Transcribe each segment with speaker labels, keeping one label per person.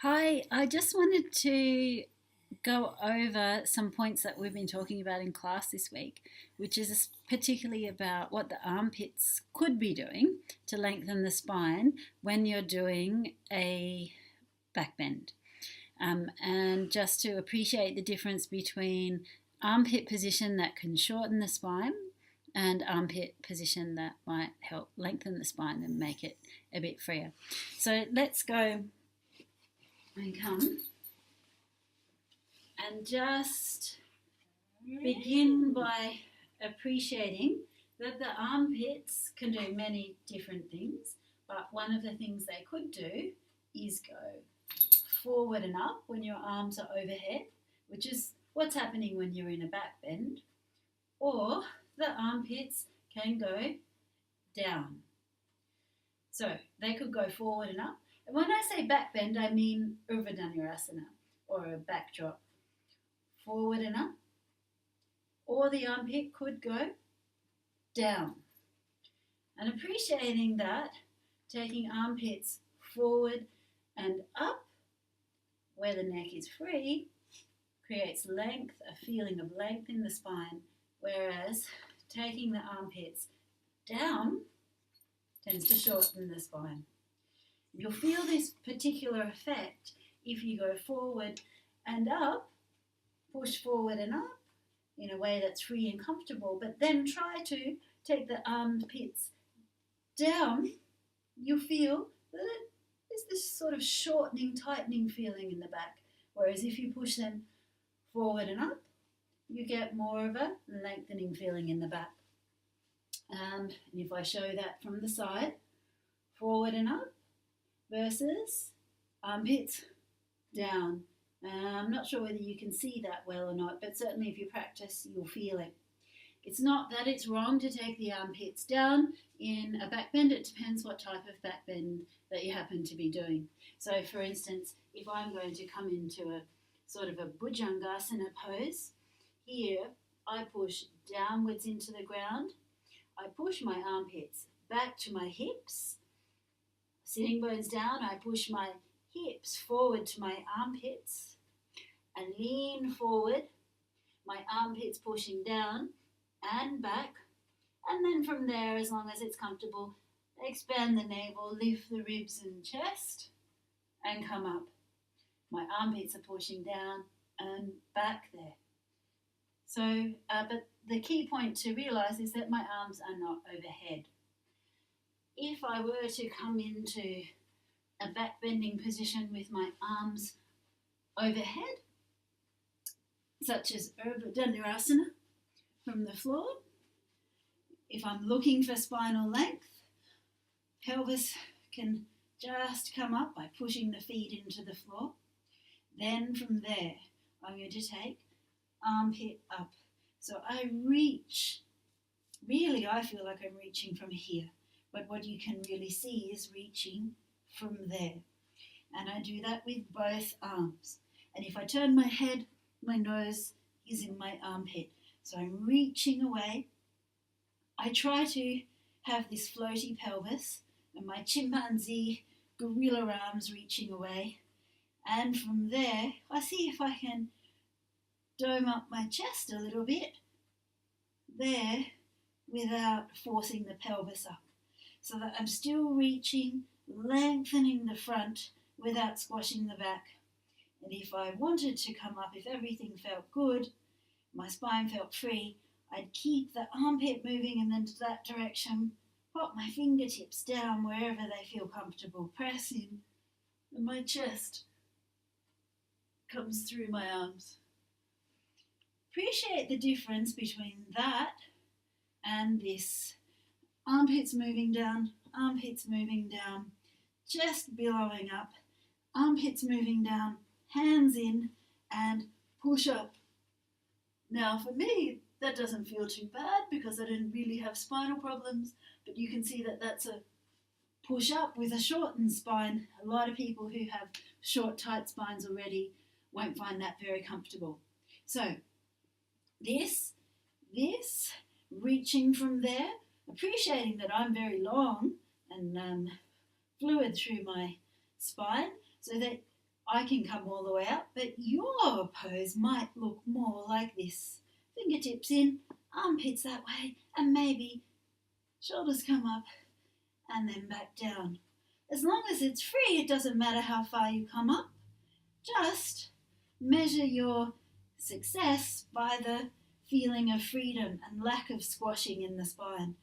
Speaker 1: Hi, I just wanted to go over some points that we've been talking about in class this week, which is particularly about what the armpits could be doing to lengthen the spine when you're doing a back bend. And just to appreciate the difference between armpit position that can shorten the spine and armpit position that might help lengthen the spine and make it a bit freer. So let's go and come and just begin by appreciating that the armpits can do many different things, but one of the things they could do is go forward and up when your arms are overhead, which is what's happening when you're in a back bend, or the armpits can go down. So they could go forward and up. And when I say back bend, I mean Urdhva or a backdrop. Forward and up, or the armpit could go down. And appreciating that, taking armpits forward and up, where the neck is free, creates length, a feeling of length in the spine, whereas taking the armpits down tends to shorten the spine. You'll feel this particular effect if you go forward and up, push forward and up in a way that's free and comfortable, but then try to take the armpits down. You'll feel that there's this sort of shortening, tightening feeling in the back, whereas if you push them forward and up, you get more of a lengthening feeling in the back. And if I show that from the side, forward and up versus armpits down. I'm not sure whether you can see that well or not, but certainly if you practice, you'll feel it. It's not that it's wrong to take the armpits down in a back bend. It depends what type of back bend that you happen to be doing. So, for instance, if I'm going to come into a sort of a bhujangasana pose, here I push downwards into the ground. I push my armpits back to my hips. Sitting bones down, I push my hips forward to my armpits and lean forward, my armpits pushing down and back, and then from there, as long as it's comfortable, expand the navel, lift the ribs and chest and come up. My armpits are pushing down and back there. So, but the key point to realise is that my arms are not overhead. If I were to come into a back bending position with my arms overhead, such as Urdhva from the floor, if I'm looking for spinal length, pelvis can just come up by pushing the feet into the floor. Then from there, I'm going to take armpit up. So I reach. Really, I feel like I'm reaching from here. But what you can really see is reaching from there. And I do that with both arms. And if I turn my head, my nose is in my armpit. So I'm reaching away. I try to have this floaty pelvis and my chimpanzee gorilla arms reaching away. And from there, I see if I can dome up my chest a little bit there without forcing the pelvis up. So that I'm still reaching, lengthening the front without squashing the back. And if I wanted to come up, if everything felt good, my spine felt free, I'd keep the armpit moving and then to that direction, pop my fingertips down wherever they feel comfortable, press in, and my chest comes through my arms. Appreciate the difference between that and this. Armpits moving down, chest billowing up, armpits moving down, hands in, and push up. Now for me, that doesn't feel too bad because I didn't really have spinal problems, but you can see that that's a push up with a shortened spine. A lot of people who have short, tight spines already won't find that very comfortable. So this, reaching from there, appreciating that I'm very long and fluid through my spine, so that I can come all the way up, but your pose might look more like this. Fingertips in, armpits that way, and maybe shoulders come up and then back down. As long as it's free, it doesn't matter how far you come up. Just measure your success by the feeling of freedom and lack of squashing in the spine.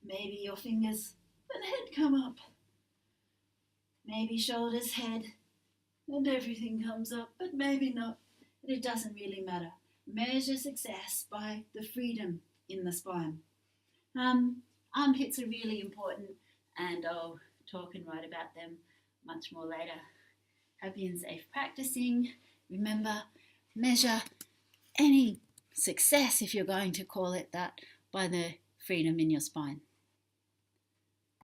Speaker 1: Maybe your fingers and head come up. Maybe shoulders, head, and everything comes up, but maybe not. But it doesn't really matter. Measure success by the freedom in the spine. Armpits are really important, and I'll talk and write about them much more later. Happy and safe practicing. Remember, measure any success, if you're going to call it that, by the freedom in your spine.